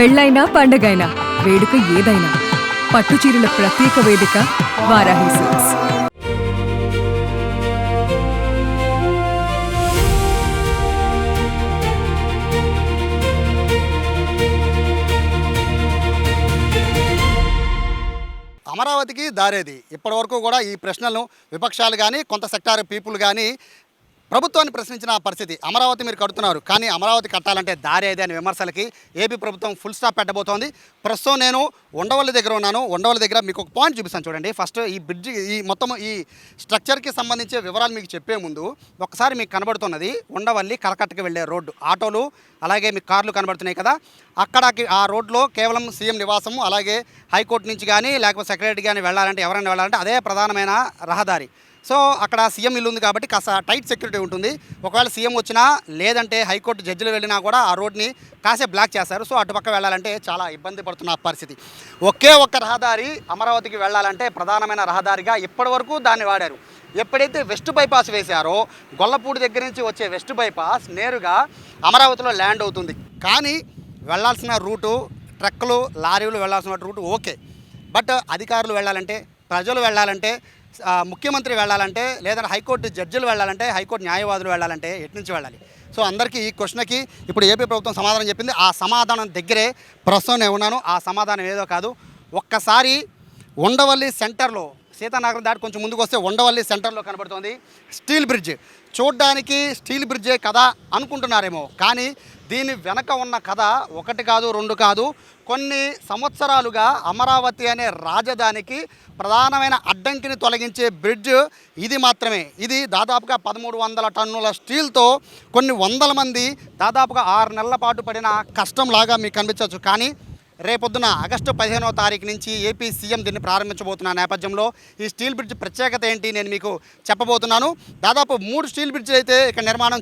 పెళ్ళైనా పండగైనా వేడుక ఏదైనా పట్టుచీరల ప్రత్యేక వేదిక వారాహి సిల్క్స్. అమరావతికి దారేది ఇప్పటివరకు కూడా ఈ ప్రశ్నలను విపక్షాలు కానీ కొంత సెక్టార్ పీపుల్ కానీ ప్రభుత్వాన్ని ప్రశ్నించిన పరిస్థితి. అమరావతి మీరు కడుతున్నారు, కానీ అమరావతి కట్టాలంటే దారేది అనే విమర్శలకి ఏపీ ప్రభుత్వం ఫుల్ స్టాప్ పెట్టబోతోంది. ప్రస్తుతం నేను ఉండవల్లి దగ్గర ఉన్నాను. ఉండవల్లి దగ్గర మీకు ఒక పాయింట్ చూపిస్తాను చూడండి. ఫస్ట్ ఈ బ్రిడ్జి ఈ మొత్తం ఈ స్ట్రక్చర్కి సంబంధించిన వివరాలు మీకు చెప్పే ముందు ఒకసారి మీకు కనబడుతున్నది ఉండవల్లి కలకట్టకి వెళ్ళే రోడ్డు. ఆటోలు అలాగే మీకు కార్లు కనబడుతున్నాయి కదా, అక్కడికి ఆ రోడ్లో కేవలం సీఎం నివాసము అలాగే హైకోర్టు నుంచి కానీ లేకపోతే సెక్రటరీ కానీ వెళ్ళాలంటే ఎవరైనా వెళ్ళాలంటే అదే ప్రధానమైన రహదారి. సో అక్కడ సీఎం ఇల్లు ఉంది కాబట్టి కాస్త టైట్ సెక్యూరిటీ ఉంటుంది. ఒకవేళ సీఎం వచ్చినా లేదంటే హైకోర్టు జడ్జిలు వెళ్ళినా కూడా ఆ రోడ్ని కాసేపు బ్లాక్ చేస్తారు. సో అటుపక్క వెళ్ళాలంటే చాలా ఇబ్బంది పడుతున్న పరిస్థితి. ఒకే ఒక్క రహదారి అమరావతికి వెళ్ళాలంటే ప్రధానమైన రహదారిగా ఇప్పటివరకు దాన్ని వాడారు. ఎప్పుడైతే వెస్ట్ బైపాస్ వేశారో గొల్లపూడి దగ్గర నుంచి వచ్చే వెస్ట్ బైపాస్ నేరుగా అమరావతిలో ల్యాండ్ అవుతుంది. కానీ వెళ్ళాల్సిన రూటు ట్రక్కులు లారీలు వెళ్ళాల్సిన రూటు ఓకే, బట్ అధికారులు వెళ్ళాలంటే ప్రజలు వెళ్ళాలంటే ముఖ్యమంత్రి వెళ్ళాలంటే లేదంటే హైకోర్టు జడ్జిలు వెళ్ళాలంటే హైకోర్టు న్యాయవాదులు వెళ్ళాలంటే ఎటు నుంచి వెళ్ళాలి? సో అందరికీ ఈ క్వశ్చన్కి ఇప్పుడు ఏపీ ప్రభుత్వం సమాధానం చెప్పింది. ఆ సమాధానం దగ్గరే ప్రస్తుతం నేను ఉన్నాను. ఆ సమాధానం ఏదో కాదు, ఒక్కసారి ఉండవల్లి సెంటర్లో సీతానగరం దాటి కొంచెం ముందుకు వస్తే ఉండవల్లి సెంటర్లో కనబడుతుంది స్టీల్ బ్రిడ్జ్. చూడ్డానికి స్టీల్ బ్రిడ్జే కదా అనుకుంటున్నారేమో, కానీ దీని వెనక ఉన్న కథ ఒకటి కాదు రెండు కాదు. కొన్ని సంవత్సరాలుగా అమరావతి అనే రాజధానికి ప్రధానమైన అడ్డంకిని తొలగించే బ్రిడ్జ్ ఇది మాత్రమే. ఇది దాదాపుగా 1300 టన్నుల స్టీల్తో కొన్ని వందల మంది దాదాపుగా 6 నెలల పాటు పడిన కష్టంలాగా మీకు కనిపించవచ్చు. కానీ రేపొద్దున ఆగస్టు 15వ తారీఖు నుంచి ఏపీ సీఎం దీన్ని ప్రారంభించబోతున్న నేపథ్యంలో ఈ స్టీల్ బ్రిడ్జ్ ప్రత్యేకత ఏంటి నేను మీకు చెప్పబోతున్నాను. దాదాపు 3 స్టీల్ బ్రిడ్జ్లు అయితే ఇక్కడ నిర్మాణం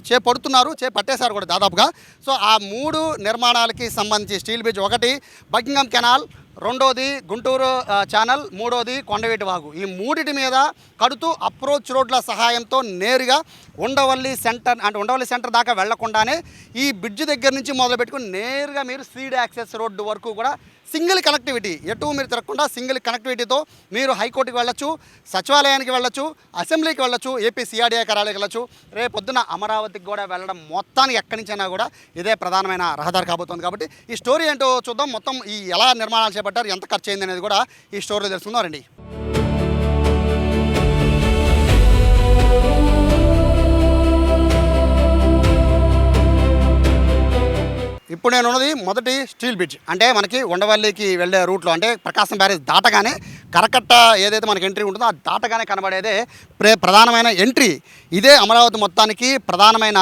చేపట్టేశారు కూడా దాదాపుగా. సో ఆ 3 నిర్మాణాలకి సంబంధించి స్టీల్ బ్రిడ్జ్, ఒకటి బకింగ్హామ్ కెనాల్, రెండోది గుంటూరు ఛానల్, మూడోది కొండవీటి వాగు. ఈ మూడిటి మీద కడుతూ అప్రోచ్ రోడ్ల సహాయంతో నేరుగా ఉండవల్లి సెంటర్ దాకా వెళ్లకుండానే ఈ బ్రిడ్జ్ దగ్గర నుంచి మొదలు పెట్టుకుని నేరుగా మీరు సీడ్ యాక్సెస్ రోడ్డు వరకు కూడా సింగిల్ కనెక్టివిటీ, ఎటు మీరు తిరగకుండా సింగిల్ కనెక్టివిటీతో మీరు హైకోర్టుకి వెళ్ళొచ్చు, సచివాలయానికి వెళ్ళొచ్చు, అసెంబ్లీకి వెళ్ళొచ్చు, ఏపీ సిఆర్డీఏ కార్యాలయానికి వెళ్ళొచ్చు. రేపొద్దున అమరావతికి కూడా వెళ్ళడం మొత్తానికి ఎక్కడి నుంచైనా కూడా ఇదే ప్రధానమైన రహదారి కాబోతుంది. కాబట్టి ఈ స్టోరీ ఏంటో చూద్దాం. మొత్తం ఈ ఎలా నిర్మాణాలు చేపట్టారు, ఎంత ఖర్చు అయింది అనేది కూడా ఈ స్టోరీలో తెలుసుకుందాం రండి. ఇప్పుడు నేను ఉన్నది మొదటి స్టీల్ బ్రిడ్జ్. అంటే మనకి ఉండవల్లికి వెళ్ళే రూట్లో అంటే ప్రకాశం బ్యారేజ్ దాటగానే కరకట్ట ఏదైతే మనకి ఎంట్రీ ఉంటుందో ఆ దాటగానే కనబడేదే ప్రధానమైన ఎంట్రీ. ఇదే అమరావతి మొత్తానికి ప్రధానమైన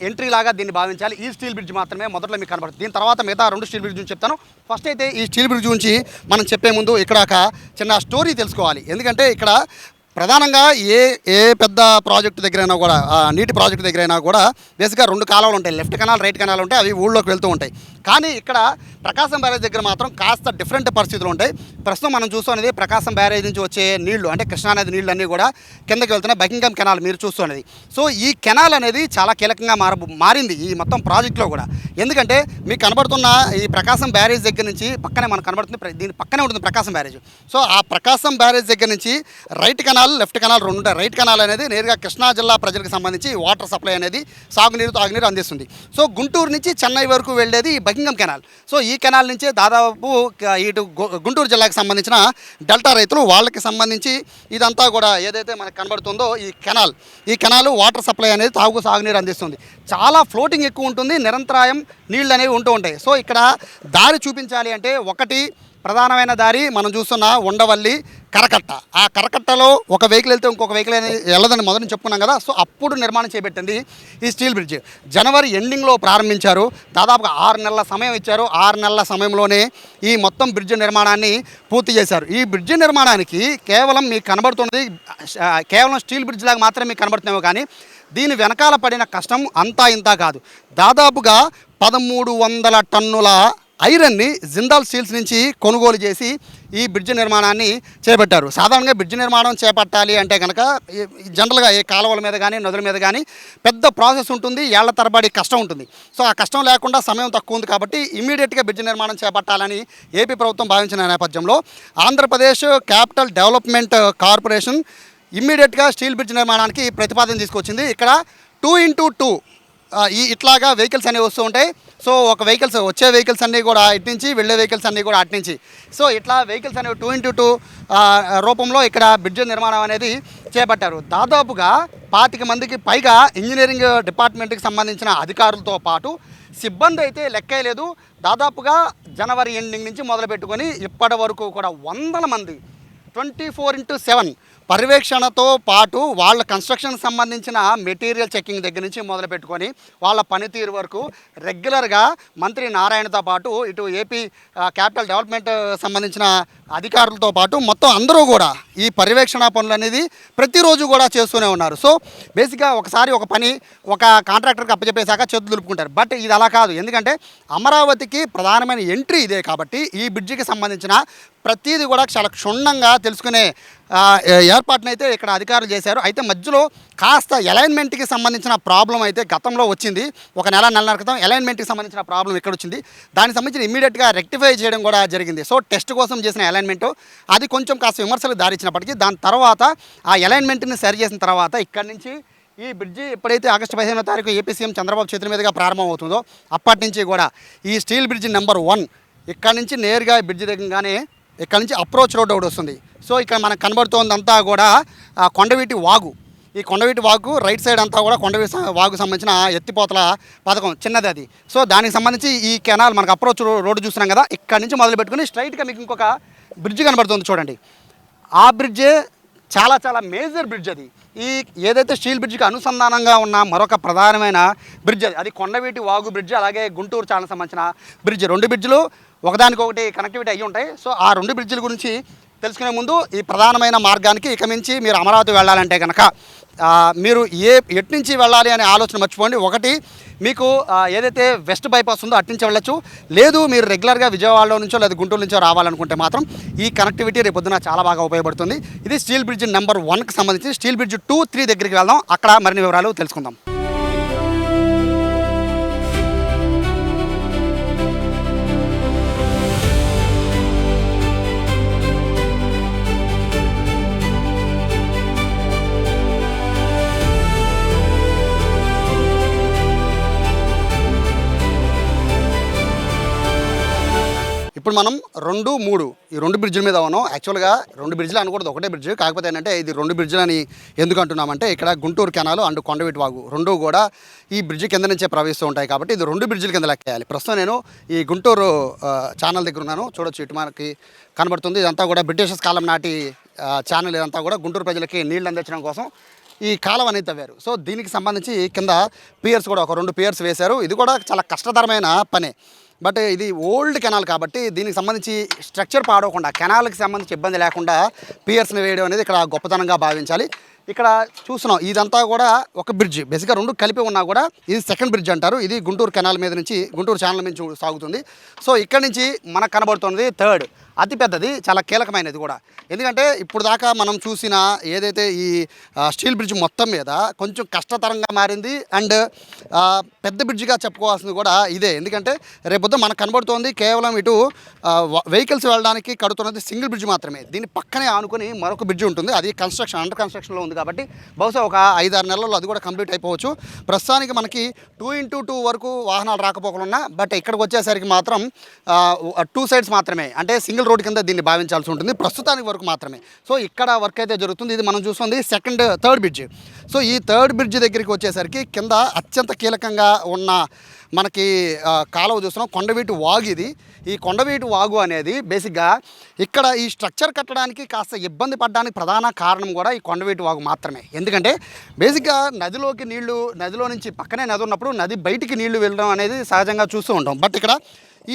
ఎంట్రీ లాగా దీన్ని భావించాలి. ఈ స్టీల్ బ్రిడ్జ్ మాత్రమే మొదట్లో మీకు కనబడుతుంది. దీని తర్వాత మిగతా 2 స్టీల్ బ్రిడ్జ్ నుంచి చెప్తాను. ఫస్ట్ అయితే ఈ స్టీల్ బ్రిడ్జ్ గురించి మనం చెప్పే ముందు ఇక్కడ ఒక చిన్న స్టోరీ తెలుసుకోవాలి. ఎందుకంటే ఇక్కడ ప్రధానంగా ఏ పెద్ద ప్రాజెక్టు దగ్గరైనా కూడా నీటి ప్రాజెక్టు దగ్గరైనా కూడా బేసిక్గా 2 కాలువలు ఉంటాయి, లెఫ్ట్ కెనాల్ రైట్ కెనాల్ ఉంటాయి, అవి ఊళ్ళోకి వెళ్తూ ఉంటాయి. కానీ ఇక్కడ ప్రకాశం బ్యారేజ్ దగ్గర మాత్రం కాస్త డిఫరెంట్ పరిస్థితులు ఉంటాయి. ప్రస్తుతం మనం చూస్తున్నది ప్రకాశం బ్యారేజ్ నుంచి వచ్చే నీళ్లు అంటే కృష్ణానది నీళ్ళు అన్నీ కూడా కిందకి వెళ్తున్నాయి. బకింగ్హామ్ కెనాల్ మీరు చూస్తున్నది. సో ఈ కెనాల్ అనేది చాలా కీలకంగా మారింది ఈ మొత్తం ప్రాజెక్టులో కూడా. ఎందుకంటే మీకు కనబడుతున్న ఈ ప్రకాశం బ్యారేజ్ దగ్గర నుంచి పక్కనే మనకు కనబడుతుంది, దీని పక్కనే ఉంటుంది ప్రకాశం బ్యారేజ్. సో ఆ ప్రకాశం బ్యారేజ్ దగ్గర నుంచి రైట్ కెనాల్ లెఫ్ట్ కెనాల్ 2 ఉంటాయి. రైట్ కెనాల్ అనేది నేరుగా కృష్ణా జిల్లా ప్రజలకు సంబంధించి వాటర్ సప్లై అనేది సాగునీరు తాగునీరు అందిస్తుంది. సో గుంటూరు నుంచి చెన్నై వరకు వెళ్ళేది బకింగ్హామ్ కెనాల్. సో ఈ కెనాల్ నుంచి దాదాపు ఇటు గుంటూరు జిల్లాకు సంబంధించిన డెల్టా రైతులు వాళ్ళకి సంబంధించి ఇదంతా కూడా ఏదైతే మనకు కనబడుతుందో ఈ కెనాల్ వాటర్ సప్లై అనేది సాగునీరు అందిస్తుంది. చాలా ఫ్లోటింగ్ ఎక్కువ ఉంటుంది, నిరంతరాయం నీళ్ళు అనేవి ఉంటూ ఉంటాయి. సో ఇక్కడ దారి చూపించాలి అంటే ఒకటి ప్రధానమైన దారి మనం చూస్తున్న ఉండవల్లి కరకట్ట. ఆ కరకట్టలో ఒక వెహికల్ వెళ్తే ఇంకొక వెహికల్ అనేది వెళ్ళదని మొదటి చెప్పుకున్నాం కదా. సో అప్పుడు నిర్మాణం చేపట్టింది ఈ స్టీల్ బ్రిడ్జ్. జనవరి ఎండింగ్లో ప్రారంభించారు. దాదాపుగా 6 నెలల సమయం ఇచ్చారు. 6 నెలల సమయంలోనే ఈ మొత్తం బ్రిడ్జ్ నిర్మాణాన్ని పూర్తి చేశారు. ఈ బ్రిడ్జ్ నిర్మాణానికి కేవలం మీకు కనబడుతున్నది కేవలం స్టీల్ బ్రిడ్జ్ లాగా మాత్రమే మీకు కనబడుతున్నామో, కానీ దీని వెనకాల పడిన కష్టం అంతా ఇంతా కాదు. దాదాపుగా 1300 టన్నుల ఐరన్ని జిందాల్ స్టీల్స్ నుంచి కొనుగోలు చేసి ఈ బ్రిడ్జ్ నిర్మాణాన్ని చేపట్టారు. సాధారణంగా బ్రిడ్జ్ నిర్మాణం చేపట్టాలి అంటే కనుక జనరల్గా ఏ కాలువల మీద కానీ నదుల మీద కానీ పెద్ద ప్రాసెస్ ఉంటుంది, ఏళ్ల తరబడి కష్టం ఉంటుంది. సో ఆ కష్టం లేకుండా సమయం తక్కువ ఉంది కాబట్టి ఇమీడియట్గా బ్రిడ్జ్ నిర్మాణం చేపట్టాలని ఏపీ ప్రభుత్వం భావించిన నేపథ్యంలో ఆంధ్రప్రదేశ్ క్యాపిటల్ డెవలప్మెంట్ కార్పొరేషన్ ఇమ్మీడియట్గా స్టీల్ బ్రిడ్జ్ నిర్మాణానికి ప్రతిపాదన తీసుకొచ్చింది. ఇక్కడ 2x2 ఇట్లాగా వెహికల్స్ అనేవి వస్తూ ఉంటాయి. సో ఒక వెహికల్స్ వచ్చే వెహికల్స్ అన్నీ కూడా ఇటు నుంచి, వెళ్ళే వెహికల్స్ అన్నీ కూడా అటు నుంచి. సో ఇట్లా వెహికల్స్ అనేవి 2x2 రూపంలో ఇక్కడ బ్రిడ్జ్ నిర్మాణం అనేది చేపట్టారు. దాదాపుగా 25 మందికి పైగా ఇంజనీరింగ్ డిపార్ట్మెంట్కి సంబంధించిన అధికారులతో పాటు సిబ్బంది అయితే లెక్కే లేదు. దాదాపుగా జనవరి ఎండింగ్ నుంచి మొదలు పెట్టుకొని ఇప్పటి వరకు కూడా వందల మంది 24x7 పర్యవేక్షణతో పాటు వాళ్ళ కన్స్ట్రక్షన్కి సంబంధించిన మెటీరియల్ చెక్కింగ్ దగ్గర నుంచి మొదలు పెట్టుకొని వాళ్ళ పనితీరు వరకు రెగ్యులర్గా మంత్రి నారాయణతో పాటు ఇటు ఏపీ క్యాపిటల్ డెవలప్మెంట్ సంబంధించిన అధికారులతో పాటు మొత్తం అందరూ కూడా ఈ పర్యవేక్షణ పనులు అనేది ప్రతిరోజు కూడా చేస్తూనే ఉన్నారు. సో బేసిక్గా ఒకసారి ఒక పని ఒక కాంట్రాక్టర్కి అప్పచెప్పేశాక చేతులు దులుపుకుంటారు. బట్ ఇది అలా కాదు. ఎందుకంటే అమరావతికి ప్రధానమైన ఎంట్రీ ఇదే కాబట్టి ఈ బ్రిడ్జికి సంబంధించిన ప్రతిదీ కూడా చాలా క్షుణ్ణంగా తెలుసుకునే ఏర్పాటును అయితే ఇక్కడ అధికారులు చేశారు. అయితే మధ్యలో కాస్త అలైన్మెంట్కి సంబంధించిన ప్రాబ్లం అయితే గతంలో వచ్చింది. ఒక నెలన్నర క్రితం అలైన్మెంట్కి సంబంధించిన ప్రాబ్లం ఇక్కడ వచ్చింది. దానికి సంబంధించిన ఇమీడియట్గా రెక్టిఫై చేయడం కూడా జరిగింది. సో టెస్ట్ కోసం చేసిన అలైన్మెంట్ అది కొంచెం కాస్త విమర్శలకు దారిచ్చినప్పటికీ దాని తర్వాత ఆ అలైన్మెంట్ని సరి చేసిన తర్వాత ఇక్కడి నుంచి ఈ బ్రిడ్జి ఎప్పుడైతే ఆగస్టు 15వ తారీఖు ఏపీ సీఎం చంద్రబాబు చేతుల మీదుగా ప్రారంభం అవుతుందో అప్పటి నుంచి కూడా ఈ స్టీల్ బ్రిడ్జి నెంబర్ 1 ఇక్కడ నుంచి నేరుగా బ్రిడ్జి దగ్గరగానే ఇక్కడ నుంచి అప్రోచ్ రోడ్ ఒకటి వస్తుంది. సో ఇక్కడ మనకు కనబడుతోందంతా కూడా కొండవీటి వాగు. ఈ కొండవీటి వాగు రైట్ సైడ్ అంతా కూడా కొండవీటి వాగు సంబంధించిన ఎత్తిపోతల పథకం చిన్నది అది. సో దానికి సంబంధించి ఈ కెనాల్ మనకు అప్రోచ్ రోడ్డు చూస్తున్నాం కదా, ఇక్కడ నుంచి మొదలు పెట్టుకుని స్ట్రైట్గా మీకు ఇంకొక బ్రిడ్జ్ కనబడుతుంది చూడండి. ఆ బ్రిడ్జే చాలా చాలా మేజర్ బ్రిడ్జ్ అది. ఈ ఏదైతే స్టీల్ బ్రిడ్జ్కి అనుసంధానంగా ఉన్న మరొక ప్రధానమైన బ్రిడ్జ్ అది కొండవీటి వాగు బ్రిడ్జ్, అలాగే గుంటూరు ఛానల్ సంబంధించిన బ్రిడ్జ్. 2 బ్రిడ్జ్లు ఒకదానికొకటి కనెక్టివిటీ అయ్యి ఉంటాయి. సో ఆ 2 బ్రిడ్జిల గురించి తెలుసుకునే ముందు ఈ ప్రధానమైన మార్గానికి ఇక మించి మీరు అమరావతి వెళ్ళాలంటే కనుక మీరు ఎటు నుంచి వెళ్ళాలి అనే ఆలోచన మర్చిపోండి. ఒకటి మీకు ఏదైతే వెస్ట్ బైపాస్ ఉందో అటు నుంచి వెళ్ళచ్చు. లేదు మీరు రెగ్యులర్గా విజయవాడలో నుంచో లేదా గుంటూరు నుంచో రావాలనుకుంటే మాత్రం ఈ కనెక్టివిటీ రేపు పొద్దున చాలా బాగా ఉపయోగపడుతుంది. ఇది స్టీల్ బ్రిడ్జ్ నెంబర్ 1కి సంబంధించి. స్టీల్ బ్రిడ్జ్ 2, 3 దగ్గరికి వెళ్దాం, అక్కడ మరిన్ని వివరాలు తెలుసుకుందాం. ఇప్పుడు మనం 2, 3 ఈ 2 బ్రిడ్జిల మీద ఉన్నాం. యాక్చువల్గా 2 బ్రిడ్జిలు అనకూడదు, ఒకటే బ్రిడ్జ్. కాకపోతే ఏంటంటే ఇది 2 బ్రిడ్జిలు అని ఎందుకు అంటున్నామంటే ఇక్కడ గుంటూరు కెనాల్ అండ్ కొండవీటి వాగు 2 కూడా ఈ బ్రిడ్జి కింద నుంచే ప్రవహిస్తూ ఉంటాయి కాబట్టి ఇది 2 బ్రిడ్జిల కింద లెక్కేయాలి. ప్రస్తుతం నేను ఈ గుంటూరు ఛానల్ దగ్గర ఉన్నాను. చూడొచ్చు ఇటు మనకి కనబడుతుంది. ఇదంతా కూడా బ్రిటిషర్స్ కాలం నాటి ఛానల్. ఇదంతా కూడా గుంటూరు ప్రజలకి నీళ్ళు అందించడం కోసం ఈ కాలం అనేది తవ్వారు. సో దీనికి సంబంధించి కింద పియర్స్ కూడా ఒక 2 పియర్స్ వేశారు. ఇది కూడా చాలా కష్టతరమైన పనే. బట్ ఇది ఓల్డ్ కెనాల్ కాబట్టి దీనికి సంబంధించి స్ట్రక్చర్ పాడవకుండా, కెనాల్కి సంబంధించి ఇబ్బంది లేకుండా పియర్స్ని వేయడం అనేది ఇక్కడ గొప్పతనంగా భావించాలి. ఇక్కడ చూస్తున్నాం ఇదంతా కూడా ఒక బ్రిడ్జ్. బేసిక్గా 2 కలిపి ఉన్నా కూడా ఇది సెకండ్ బ్రిడ్జ్ అంటారు. ఇది గుంటూరు కెనాల్ మీద నుంచి, గుంటూరు ఛానల్ నుంచి సాగుతుంది. సో ఇక్కడ నుంచి మనకు కనబడుతుంది థర్డ్ అతిపెద్దది, చాలా కీలకమైనది కూడా. ఎందుకంటే ఇప్పుడు దాకా మనం చూసిన ఏదైతే ఈ స్టీల్ బ్రిడ్జ్ మొత్తం మీద కొంచెం కష్టతరంగా మారింది అండ్ పెద్ద బ్రిడ్జిగా చెప్పుకోవాల్సింది కూడా ఇదే. ఎందుకంటే రేపొద్దు మనకు కనబడుతోంది కేవలం ఇటు వెహికల్స్ వెళ్ళడానికి కడుతున్నది సింగిల్ బ్రిడ్జ్ మాత్రమే. దీని పక్కనే ఆనుకొని మరొక బ్రిడ్జ్ ఉంటుంది. అది అండర్ కన్స్ట్రక్షన్లో ఉంది కాబట్టి బహుశా ఒక 5-6 నెలల్లో అది కూడా కంప్లీట్ అయిపోవచ్చు. ప్రస్తుతానికి మనకి 2x2 వరకు వాహనాలు రాకపోకలున్నా, బట్ ఇక్కడికి వచ్చేసరికి మాత్రం 2 సైడ్స్ మాత్రమే, అంటే సింగిల్ రోడ్ కింద దీన్ని భావించాల్సి ఉంటుంది ప్రస్తుతానికి వరకు మాత్రమే. సో ఇక్కడ వర్క్ అయితే జరుగుతుంది. ఇది మనం చూస్తుంది థర్డ్ బ్రిడ్జ్. సో ఈ థర్డ్ బ్రిడ్జ్ దగ్గరికి వచ్చేసరికి కింద అత్యంత కీలకంగా ఉన్న మనకి కాలువ చూస్తున్నాం, కొండవీటి వాగు. ఇది ఈ కొండవీటి వాగు అనేది బేసిక్గా ఇక్కడ ఈ స్ట్రక్చర్ కట్టడానికి కాస్త ఇబ్బంది పడడానికి ప్రధాన కారణం కూడా ఈ కొండవీటి వాగు మాత్రమే. ఎందుకంటే బేసిక్గా నదిలోకి నీళ్లు, నదిలో నుంచి పక్కనే నది ఉన్నప్పుడు నది బయటికి నీళ్లు వెళ్ళడం అనేది సహజంగా చూస్తూ ఉంటాం. బట్ ఇక్కడ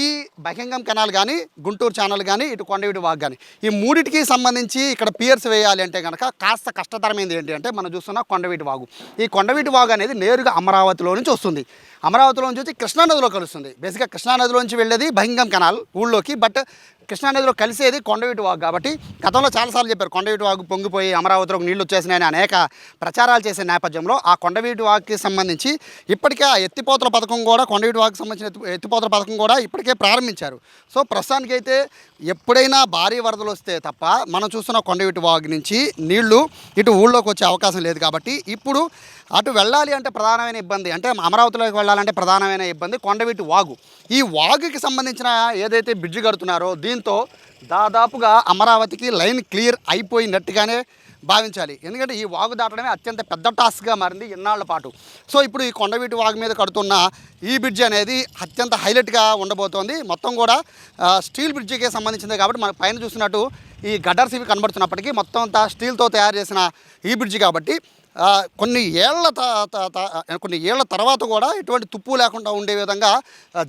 ఈ బకింగం కెనాల్ కానీ గుంటూరు ఛానల్ కానీ ఇటు కొండవీటి వాగు కానీ ఈ మూడిటికి సంబంధించి ఇక్కడ పియర్స్ వేయాలి అంటే కనుక కాస్త కష్టతరమైనది ఏంటి అంటే మనం చూస్తున్న కొండవీటి వాగు. ఈ కొండవీటి వాగు అనేది నేరుగా అమరావతిలో నుంచి వస్తుంది. అమరావతిలో నుంచి వచ్చి కృష్ణానదిలో కలుస్తుంది. బేసిక్గా కృష్ణానదిలోంచి వెళ్ళేది బకింగం కెనాల్ ఊళ్ళోకి, బట్ కృష్ణానదిలో కలిసేది కొండవీటి వాగు. కాబట్టి గతంలో చాలాసార్లు చెప్పారు కొండవీటి వాగు పొంగిపోయి అమరావతిలోకి నీళ్లు వచ్చేసినాయని అనేక ప్రచారాలు చేసే నేపథ్యంలో ఆ కొండవీటి వాగుకి సంబంధించి ఇప్పటికే ఆ ఎత్తిపోతల పథకం కూడా కొండవీటి వాగుకి సంబంధించిన ఎత్తిపోతల పథకం కూడా ఇప్పటికే ప్రారంభించారు. సో ప్రస్తుతానికైతే ఎప్పుడైనా భారీ వరదలు వస్తే తప్ప మనం చూస్తున్న కొండవీటి వాగు నుంచి నీళ్లు ఇటు ఊళ్ళోకి వచ్చే అవకాశం లేదు. కాబట్టి ఇప్పుడు అటు వెళ్ళాలి అంటే ప్రధానమైన ఇబ్బంది అంటే అమరావతిలోకి వెళ్ళాలంటే ప్రధానమైన ఇబ్బంది కొండవీటి వాగు. ఈ వాగుకి సంబంధించిన ఏదైతే బ్రిడ్జి కడుతున్నారో దీంతో దాదాపుగా అమరావతికి లైన్ క్లియర్ అయిపోయినట్టుగానే భావించాలి. ఎందుకంటే ఈ వాగు దాటడమే అత్యంత పెద్ద టాస్క్గా మారింది ఇన్నాళ్ల పాటు. సో ఇప్పుడు ఈ కొండవీటి వాగు మీద కడుతున్న ఈ బ్రిడ్జ్ అనేది అత్యంత హైలైట్గా ఉండబోతోంది. మొత్తం కూడా స్టీల్ బ్రిడ్జికి సంబంధించింది కాబట్టి మనకు పైన చూసినట్టు ఈ గడ్డర్స్ ఇవి కనబడుతున్నప్పటికీ మొత్తం అంతా స్టీల్తో తయారు చేసిన ఈ బ్రిడ్జి కాబట్టి కొన్ని ఏళ్ల తర్వాత కూడా ఎటువంటి తుప్పు లేకుండా ఉండే విధంగా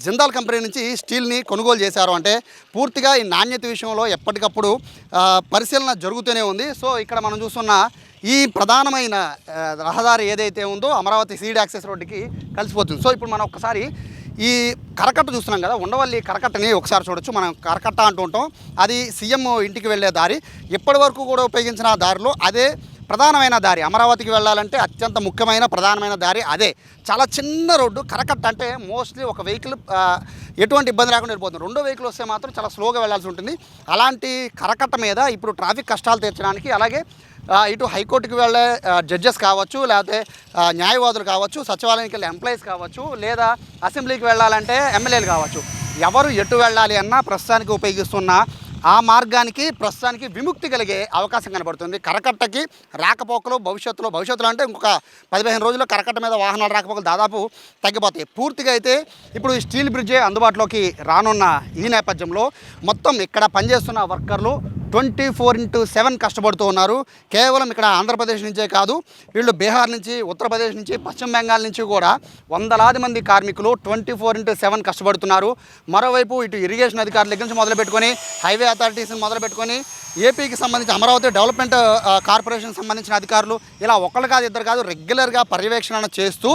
జిందాల్ కంపెనీ నుంచి స్టీల్ని కొనుగోలు చేశారు. అంటే పూర్తిగా ఈ నాణ్యత విషయంలో ఎప్పటికప్పుడు పరిశీలన జరుగుతూనే ఉంది. సో ఇక్కడ మనం చూస్తున్న ఈ ప్రధానమైన రహదారి ఏదైతే ఉందో అమరావతి సీడ్ యాక్సెస్ రోడ్డుకి కలిసిపోతుంది. సో ఇప్పుడు మనం ఒకసారి ఈ కరకట్ట చూస్తున్నాం కదా, ఉండవల్లి కరకట్టని ఒకసారి చూడొచ్చు. మనం కరకట్ట అంటూ ఉంటాం. అది సీఎం ఇంటికి వెళ్ళే దారి. ఇప్పటి వరకు కూడా ఉపయోగించిన దారిలో అదే ప్రధానమైన దారి. అమరావతికి వెళ్ళాలంటే అత్యంత ముఖ్యమైన ప్రధానమైన దారి అదే. చాలా చిన్న రోడ్డు. కరకట్ట అంటే మోస్ట్లీ ఒక వెహికల్ ఎటువంటి ఇబ్బంది లేకుండా వెళ్ళిపోతుంది. రెండో వెహికల్ వస్తే మాత్రం చాలా స్లోగా వెళ్ళాల్సి ఉంటుంది. అలాంటి కరకట్ట మీద ఇప్పుడు ట్రాఫిక్ కష్టాలు తీర్చడానికి, అలాగే ఇటు హైకోర్టుకి వెళ్ళే జడ్జెస్ కావచ్చు, లేకపోతే న్యాయవాదులు కావచ్చు, సచివాలయానికి వెళ్ళే ఎంప్లాయీస్ కావచ్చు, లేదా అసెంబ్లీకి వెళ్ళాలంటే ఎమ్మెల్యేలు కావచ్చు, ఎవరు ఎటు వెళ్ళాలి అన్నా ప్రస్తుతానికి ఉపయోగిస్తున్న ఆ మార్గానికి ప్రస్తుతానికి విముక్తి కలిగే అవకాశం కనబడుతుంది. కరకట్టకి రాకపోకలు భవిష్యత్తులో అంటే ఇంకొక 15 రోజుల్లో కరకట్ట మీద వాహనాలు రాకపోకలు దాదాపు తగ్గిపోతాయి. పూర్తిగా అయితే ఇప్పుడు ఈ స్టీల్ బ్రిడ్జే అందుబాటులోకి రానున్న ఈ నేపథ్యంలో మొత్తం ఇక్కడ పనిచేస్తున్న వర్కర్లు 24/7 కష్టపడుతూ ఉన్నారు. కేవలం ఇక్కడ ఆంధ్రప్రదేశ్ నుంచే కాదు, వీళ్ళు బీహార్ నుంచి, ఉత్తరప్రదేశ్ నుంచి, పశ్చిమ బెంగాల్ నుంచి కూడా వందలాది మంది కార్మికులు 24/7 కష్టపడుతున్నారు. మరోవైపు ఇటు ఇరిగేషన్ అధికారుల దగ్గర నుంచి మొదలుపెట్టుకొని హైవే అథారిటీస్ని మొదలుపెట్టుకొని ఏపీకి సంబంధించి అమరావతి డెవలప్మెంట్ కార్పొరేషన్ సంబంధించిన అధికారులు ఇలా ఒకళ్ళు కాదు ఇద్దరు కాదు రెగ్యులర్గా పర్యవేక్షణ చేస్తూ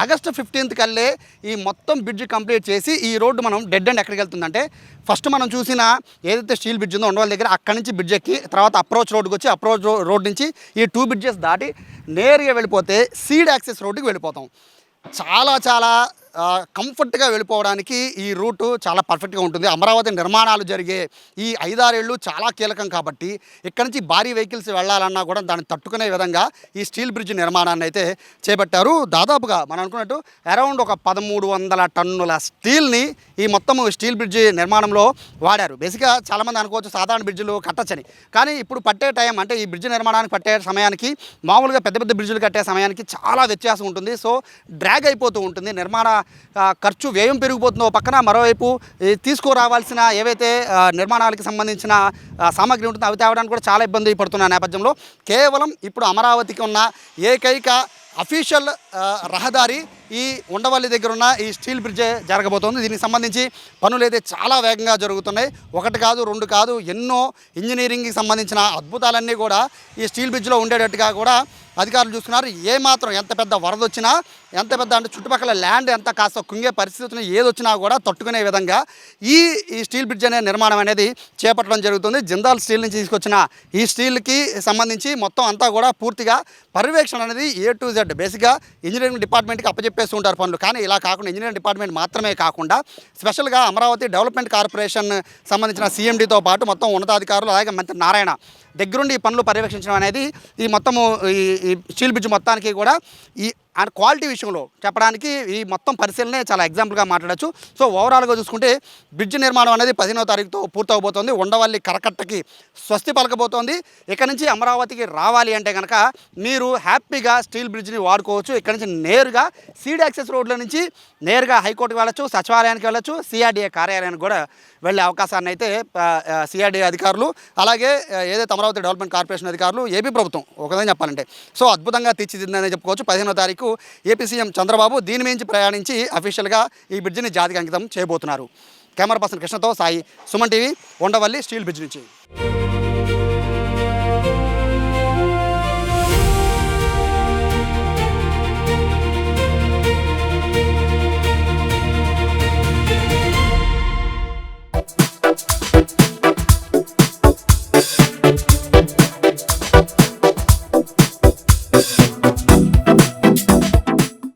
ఆగస్టు 15th కల్లే ఈ మొత్తం బ్రిడ్జ్ కంప్లీట్ చేసి ఈ రోడ్డు మనం డెడ్ ఎండ్ ఎక్కడికి వెళ్తుందంటే ఫస్ట్ మనం చూసిన ఏదైతే స్టీల్ బ్రిడ్జ్ ఉందో ఉండవల్లి దగ్గర అక్కడి నుంచి బ్రిడ్జ్ ఎక్కి తర్వాత అప్రోచ్ రోడ్డుకి వచ్చి అప్రోచ్ రోడ్ నుంచి ఈ 2 బ్రిడ్జెస్ దాటి నేరుగా వెళ్ళిపోతే సీడ్ యాక్సెస్ రోడ్డుకి వెళ్ళిపోతాం. చాలా కంఫర్ట్గా వెళ్ళిపోవడానికి ఈ రూటు చాలా పర్ఫెక్ట్గా ఉంటుంది. అమరావతి నిర్మాణాలు జరిగే ఈ 5-6 ఏళ్ళు చాలా కీలకం కాబట్టి ఇక్కడి నుంచి భారీ వెహికల్స్ వెళ్ళాలన్నా కూడా దాన్ని తట్టుకునే విధంగా ఈ స్టీల్ బ్రిడ్జ్ నిర్మాణాన్ని అయితే చేపట్టారు. దాదాపుగా మనం అనుకున్నట్టు అరౌండ్ ఒక 1300 టన్నుల స్టీల్ని ఈ మొత్తం స్టీల్ బ్రిడ్జ్ నిర్మాణంలో వాడారు. బేసిక్గా చాలామంది అనుకోవచ్చు సాధారణ బ్రిడ్జ్లు కట్టచ్చని, కానీ ఇప్పుడు పట్టే టైం అంటే ఈ బ్రిడ్జ్ నిర్మాణానికి పట్టే సమయానికి మామూలుగా పెద్ద బ్రిడ్జ్లు కట్టే సమయానికి చాలా వ్యత్యాసం ఉంటుంది. సో డ్రాగ్ అయిపోతూ ఉంటుంది. నిర్మాణ ఖర్చు వ్యయం పెరిగిపోతుందో పక్కన, మరోవైపు తీసుకురావాల్సిన ఏవైతే నిర్మాణాలకు సంబంధించిన సామాగ్రి ఉంటుందో అవి తేవడానికి కూడా చాలా ఇబ్బంది పడుతున్న నేపథ్యంలో కేవలం ఇప్పుడు అమరావతికి ఉన్న ఏకైక అఫీషియల్ రహదారి ఈ ఉండవల్లి దగ్గర ఉన్న ఈ స్టీల్ బ్రిడ్జే జరగబోతోంది. దీనికి సంబంధించి పనులు అయితే చాలా వేగంగా జరుగుతున్నాయి. 1 కాదు 2 కాదు, ఎన్నో ఇంజనీరింగ్కి సంబంధించిన అద్భుతాలన్నీ కూడా ఈ స్టీల్ బ్రిడ్జ్లో ఉండేటట్టుగా కూడా అధికారులు చూస్తున్నారు. ఏమాత్రం ఎంత పెద్ద వరద వచ్చినా, ఎంత పెద్ద అంటే చుట్టుపక్కల ల్యాండ్ ఎంత కాస్త కుంగే పరిస్థితులు ఏదొచ్చినా కూడా తట్టుకునే విధంగా ఈ స్టీల్ బ్రిడ్జ్ అనే నిర్మాణం అనేది చేపట్టడం జరుగుతుంది. జిందాల్ స్టీల్ నుంచి తీసుకొచ్చిన ఈ స్టీల్కి సంబంధించి మొత్తం అంతా కూడా పూర్తిగా పర్యవేక్షణ అనేది A to Z బేసిక్గా ఇంజనీరింగ్ డిపార్ట్మెంట్కి అప్పచెప్పేస్తూ ఉంటారు పనులు. కానీ ఇలా కాకుండా ఇంజనీరింగ్ డిపార్ట్మెంట్ మాత్రమే కాకుండా స్పెషల్గా అమరావతి డెవలప్మెంట్ కార్పొరేషన్ సంబంధించిన CMDతో పాటు మొత్తం ఉన్నతాధికారులు అలాగే మంత్రి నారాయణ దగ్గరుండి ఈ పనులు పర్యవేక్షించడం అనేది ఈ మొత్తము ఈ స్టీల్ బ్రిడ్జ్ మొత్తానికి కూడా ఈ అండ్ క్వాలిటీ విషయంలో చెప్పడానికి ఈ మొత్తం పరిశీలనే చాలా ఎగ్జాంపుల్గా మాట్లాడచ్చు. సో ఓవరాల్గా చూసుకుంటే బ్రిడ్జ్ నిర్మాణం అనేది 15వ తారీఖుతో పూర్తవబోతోంది. ఉండవల్లి కరకట్టకి స్వస్తి పలకబోతోంది. ఇక్కడ నుంచి అమరావతికి రావాలి అంటే కనుక మీరు హ్యాపీగా స్టీల్ బ్రిడ్జ్ని వాడుకోవచ్చు. ఇక్కడ నుంచి నేరుగా సీడ్ యాక్సెస్ రోడ్ల నుంచి నేరుగా హైకోర్టుకి వెళ్ళచ్చు, సచివాలయానికి వెళ్ళచ్చు, CRDA కార్యాలయానికి కూడా వెళ్ళే అవకాశాన్ని అయితే CRDA అధికారులు అలాగే ఏదైతే అమరావతి డెవలప్మెంట్ కార్పొరేషన్ అధికారులు ఏపీ ప్రభుత్వం ఒకదని చెప్పాలంటే సో అద్భుతంగా తీర్చిదిద్దని చెప్పుకోవచ్చు. 15వ తారీఖు ఏపీ సీఎం చంద్రబాబు దీని మించి ప్రయాణించి అఫీషియల్గా ఈ బ్రిడ్జిని జాతికి అంకితం చేయబోతున్నారు. కెమెరా పర్సన్ కృష్ణతో Sai, Suman TV, Undavalli steel bridge నుంచి.